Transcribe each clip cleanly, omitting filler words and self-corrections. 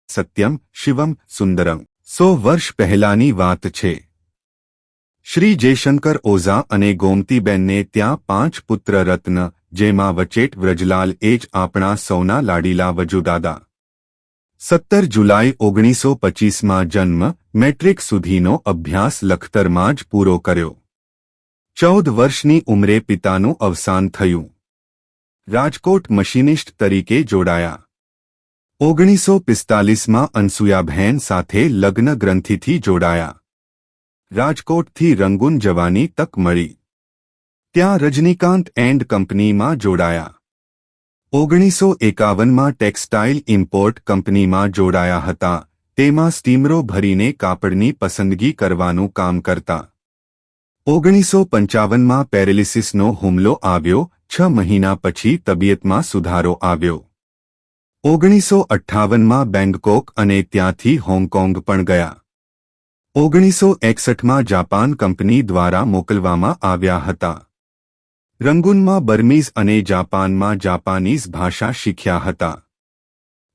સત્યમ શિવમ સુંદરમ 100 વર્ષ પહેલાની વાત છે। શ્રી જયશંકર ઓઝા અને ગોમતીબેનને ત્યાં 5 પુત્ર રત્ન, જેમાં વચેટ વ્રજલાલ એ જ આપણા સૌના લાડીલા વજુદાદા। 17 જુલાઈ 1925માં જન્મ, મેટ્રિક સુધીનો અભ્યાસ લખતરમાં જ પૂરો કર્યો। 14 વર્ષની ઉંમરે પિતાનું અવસાન થયું। રાજકોટ મશીનિસ્ટ તરીકે જોડાયા। 1945માં અનસુયાબહેન સાથે લગ્ન ગ્રંથિથી જોડાયા। રાજકોટથી રંગૂન જવાની તક મળી। ત્યાં રજનીકાંત એન્ડ કંપનીમાં જોડાયા। 1951માં ટેક્સટાઇલ ઇમ્પોર્ટ કંપનીમાં જોડાયા હતા। તેમાં સ્ટીમરો ભરીને કાપડની પસંદગી કરવાનું કામ કરતા। 1955માં પેરાલિસિસનો હુમલો આવ્યો। 6 મહિના પછી તબિયતમાં સુધારો આવ્યો। 1958માં બેંગકોક અને ત્યાંથી હોંગકોંગ પણ ગયા। 1961માં જાપાન કંપની દ્વારા મોકલવામાં આવ્યા હતા। રંગૂનમાં બર્મીઝ અને જાપાનમાં જાપાનીઝ ભાષા શીખ્યા હતા।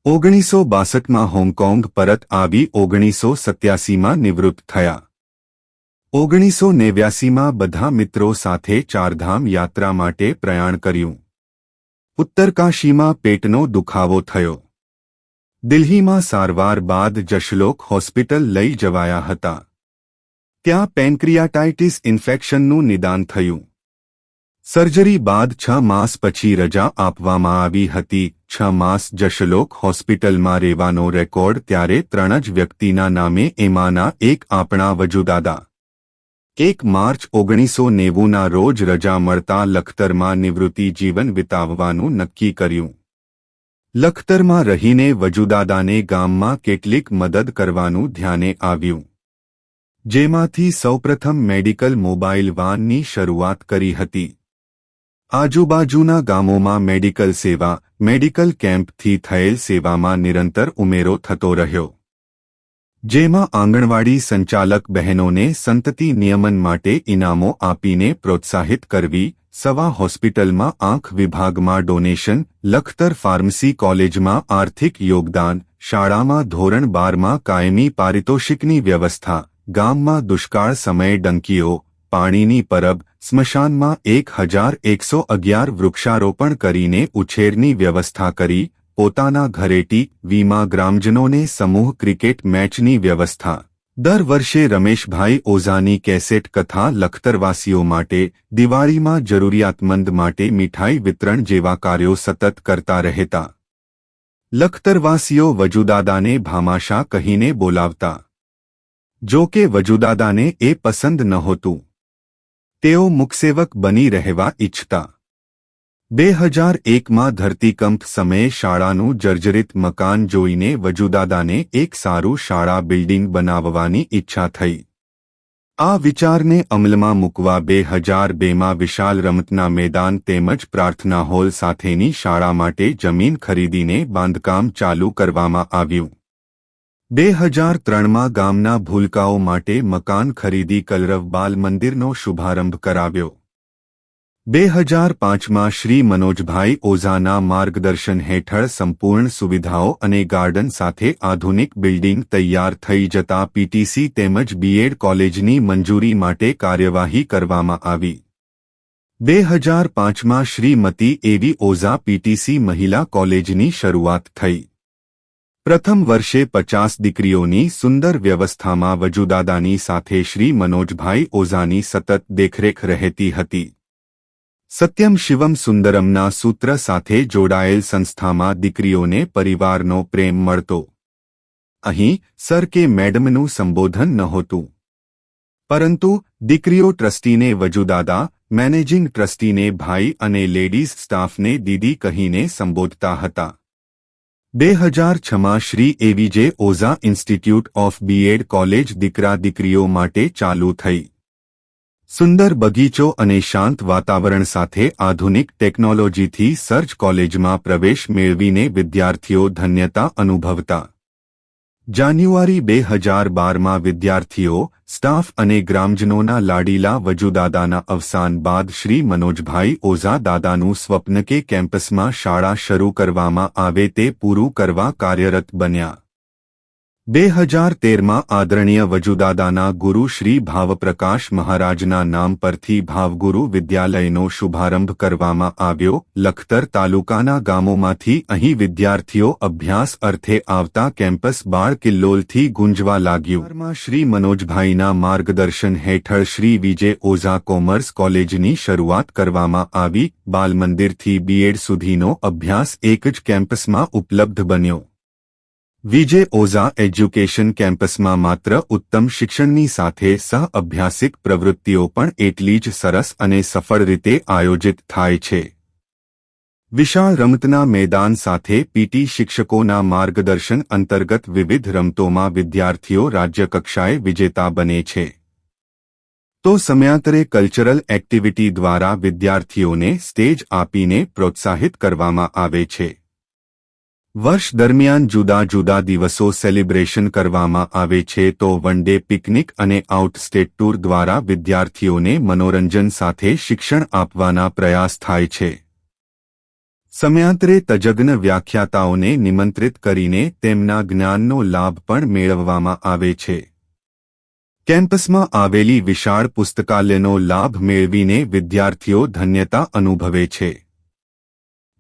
1962માં હોંગકોંગ પરત આવી 1987માં નિવૃત્ત થયા। 1989માં બધા મિત્રો સાથે ચારધામ યાત્રા માટે પ્રયાણ કર્યું। ઉત્તરકાશીમાં પેટનો દુખાવો થયો। દિલ્હીમાં સારવાર બાદ જશલોક હોસ્પિટલ લઈ જવાયા હતા। ત્યાં પેન્ક્રિયાટાઇટિસ ઇન્ફેક્શનનું નિદાન થયું। સર્જરી બાદ 6 માસ પછી રજા આપવામાં આવી હતી। 6 માસ જશલોક હોસ્પિટલમાં રહેવાનો રેકોર્ડ ત્યારે 3 જ વ્યક્તિના નામે, એમાંના એક આપણા વજુદાદા। 1 માર્ચ 1990ના રોજ રજા મળતા લખતરમાં નિવૃત્તિ જીવન વિતાવવાનું નક્કી કર્યું। લખતરમાં રહીને વજુદાદાને ગામમાં કેટલીક મદદ કરવાનું ધ્યાને આવ્યું, જેમાંથી સૌપ્રથમ મેડિકલ મોબાઈલ વાનની શરૂઆત કરી હતી। આજુબાજુના ગામોમાં મેડિકલ સેવા, મેડિકલ કેમ્પથી થયેલ સેવામાં નિરંતર ઉમેરો થતો રહ્યો, જેમાં આંગણવાડી સંચાલક બહેનોને સંતતિ નિયમન માટે ઇનામો આપીને પ્રોત્સાહિત કરવી, સવા હોસ્પિટલમાં આંખ વિભાગમાં ડોનેશન, લખતર ફાર્મસી કોલેજમાં આર્થિક યોગદાન, શાળામાં ધોરણ 12માં કાયમી પારિતોષિકની વ્યવસ્થા, ગામમાં દુષ્કાળ સમયે ડંકીઓ, પાણીની પરબ, સ્મશાનમાં 1111 વૃક્ષારોપણ કરીને ઉછેરની વ્યવસ્થા કરી, પોતાના ઘરેટી વીમા ગ્રામજનોને સમૂહ ક્રિકેટ મેચની વ્યવસ્થા, દર વર્ષે રમેશભાઈ ઓઝાની કેસેટ કથા લખતરવાસીઓ માટે, દિવાળીમાં જરૂરિયાતમંદ માટે મીઠાઈ વિતરણ જેવા કાર્યો સતત કરતા રહેતા। લખતરવાસીઓ વજુદાદાને ભામાશા કહીને બોલાવતા, જો કે વજુદાદાને એ પસંદ નહોતું। તેઓ મુખસેવક બની રહેવા ઇચ્છતા। 2001માં ધરતીકંપ સમયે શાળાનું જર્જરિત મકાન જોઈને વજુદાદાને એક સારું શાળા બિલ્ડિંગ બનાવવાની ઈચ્છા થઈ। આ વિચારને અમલમાં મૂકવા 2002માં વિશાળ રમતના મેદાન તેમજ પ્રાર્થના હોલ સાથેની શાળા માટે જમીન ખરીદીને બાંધકામ ચાલુ કરવામાં આવ્યું। 2003માં ગામના ભૂલકાઓ માટે મકાન ખરીદી કલરવ બાલ મંદિરનો શુભારંભ કરાવ્યો। 2005માં શ્રી મનોજભાઈ ઓઝાના માર્ગદર્શન હેઠળ સંપૂર્ણ સુવિધાઓ અને ગાર્ડન સાથે આધુનિક બિલ્ડિંગ તૈયાર થઈ જતા પીટીસી તેમજ બીએડ કોલેજની મંજૂરી માટે કાર્યવાહી કરવામાં આવી। 2005માં શ્રીમતી એવી ઓઝા પીટીસી મહિલા કોલેજની શરૂઆત થઈ। પ્રથમ વર્ષે 50 દીકરીઓની સુંદર વ્યવસ્થામાં વજુદાદાની સાથે શ્રી મનોજભાઈ ઓઝાની સતત દેખરેખ રહેતી હતી। સત્યમ શિવમ સુંદરમના સૂત્ર સાથે જોડાયેલ સંસ્થામાં દીકરીઓને પરિવારનો પ્રેમ મળતો। અહીં સર કે મેડમનું સંબોધન નહોતું, પરંતુ દીકરીઓ ટ્રસ્ટીને વજુદાદા, મેનેજિંગ ટ્રસ્ટીને ભાઈ અને લેડીઝ સ્ટાફને દીદી કહીને સંબોધતા હતા। 2006માં Shri AVJ Ojha institute of BEd college દીકરા દીકરીઓ માટે ચાલુ થઈ। સુંદર બગીચો અને શાંત વાતાવરણ સાથે આધુનિક ટેકનોલોજીથી સર્ચ કોલેજમાં પ્રવેશ મેળવીને વિદ્યાર્થીઓ ધન્યતા અનુભવતા। જાન્યુઆરી 2012માં વિદ્યાર્થીઓ, સ્ટાફ અને ગ્રામજનોના લાડીલા વજુદાદાના અવસાન બાદ શ્રી મનોજભાઈ ઓઝા દાદાનું સ્વપ્ન કે કેમ્પસમાં શાળા શરૂ કરવામાં આવે તે પૂરું કરવા કાર્યરત બન્યા। 2013 આદરણીય વજુદાદાના ગુરુ શ્રી ભાવપ્રકાશ મહારાજના નામ પરથી ભાવગુરુ વિદ્યાલયનો શુભારંભ કરવામાં આવ્યો. લખતર તાલુકાના ગામોમાંથી અહીં વિદ્યાર્થીઓ અભ્યાસ અર્થે આવતા કેમ્પસ બાળકિલ્લોલથી ગુંજવા લાગ્યું. શ્રી મનોજભાઈના માર્ગદર્શન હેઠળ શ્રી વિજય ઓઝા કોમર્સ કોલેજની શરૂઆત કરવામાં આવી. બાલમંદિરથી બીએડ સુધીનો અભ્યાસ એક જ કેમ્પસમાં ઉપલબ્ધ બન્યો. વિજય ઓઝા એજ્યુકેશન કેમ્પસમાં માત્ર ઉત્તમ શિક્ષણની સાથે સહ-અભ્યાસિક પ્રવૃત્તિઓ પણ એટલી જ સરસ અને સફળ રીતે આયોજિત થાય છે. વિશાળ રમતના મેદાન સાથે પીટી શિક્ષકોના માર્ગદર્શન અંતર્ગત વિવિધ રમતોમાં વિદ્યાર્થીઓ રાજ્યકક્ષાએ વિજેતા બને છે. તો સમયાંતરે કલ્ચરલ એક્ટિવિટી દ્વારા વિદ્યાર્થીઓને સ્ટેજ આપીને પ્રોત્સાહિત કરવામાં આવે છે. વર્ષ દરમિયાન જુદા જુદા દિવસો સેલિબ્રેશન કરવામાં આવે છે તો વન ડે પિકનિક અને આઉટસ્ટેટ ટૂર દ્વારા વિદ્યાર્થીઓને મનોરંજન સાથે શિક્ષણ આપવાના પ્રયાસ થાય છે. સમયાંતરે તજજ્ઞ વ્યાખ્યાતાઓને નિમંત્રિત કરીને તેમના જ્ઞાનનો લાભ પણ મેળવવામાં આવે છે. કેમ્પસમાં આવેલી વિશાળ પુસ્તકાલયનો લાભ મેળવીને વિદ્યાર્થીઓ ધન્યતા અનુભવે છે.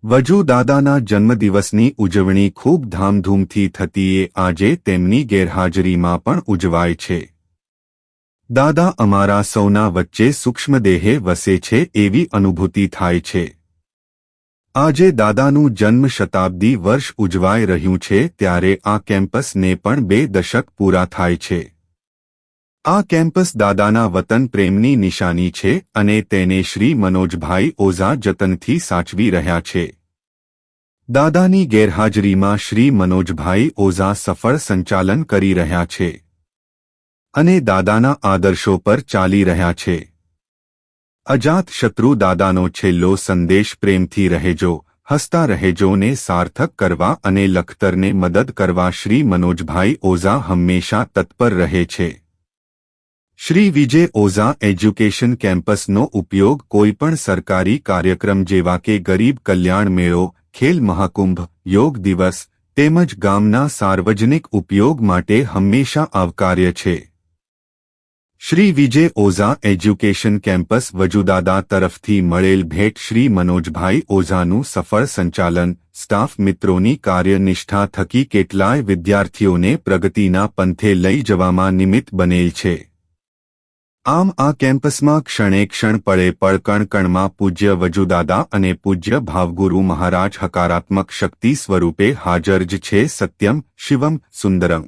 વજુદાદાના જન્મદિવસની ઉજવણી ખૂબ ધામધૂમથી થતી એ આજે તેમની ગેરહાજરીમાં પણ ઉજવાય છે. દાદા અમારા સૌના વચ્ચે સૂક્ષ્મદેહે વસે છે એવી અનુભૂતિ થાય છે. આજે દાદાનું જન્મ શતાબ્દી વર્ષ ઉજવાઈ રહ્યું છે ત્યારે આ કેમ્પસને પણ 2 દશક પૂરા થાય છે. આ કેમ્પસ દાદાના વતન પ્રેમની નિશાની છે અને તેને શ્રી મનોજભાઈ ઓઝા જતનથી સાચવી રહ્યા છે. દાદાની ગેરહાજરીમાં શ્રી મનોજભાઈ ઓઝા સફળ સંચાલન કરી રહ્યા છે અને દાદાના આદર્શો પર ચાલી રહ્યા છે. અજાત શત્રુ દાદાનો છેલ્લો સંદેશ પ્રેમથી રહેજો, હસતા રહેજો ને સાર્થક કરવા અને લખતરને મદદ કરવા શ્રી મનોજભાઈ ઓઝા હંમેશા તત્પર રહે છે. શ્રી વિજય ઓઝા એજ્યુકેશન કેમ્પસનો ઉપયોગ કોઈપણ સરકારી કાર્યક્રમ જેવા કે ગરીબ કલ્યાણ મેળો, ખેલ મહાકુંભ, યોગ દિવસ તેમજ ગામના સાર્વજનિક ઉપયોગ માટે હંમેશા આવકાર્ય છે. શ્રી વિજય ઓઝા એજ્યુકેશન કેમ્પસ વજુદાદા તરફથી મળેલ ભેટ શ્રી મનોજભાઈ ઓઝાનું સફળ સંચાલન, સ્ટાફ મિત્રોની કાર્યનિષ્ઠા થકી કેટલાય વિદ્યાર્થીઓને પ્રગતિના પંથે લઈ જવામાં નિમિત્ત બનેલ છે. આમ આ કેમ્પસમાં ક્ષણે ક્ષણ પળે પળ કણ કણમાં પૂજ્ય વજુદાદા અને પૂજ્ય ભાવગુરુ મહારાજ હકારાત્મક શક્તિ સ્વરૂપે હાજર જ છે. સત્યમ શિવમ સુંદરમ.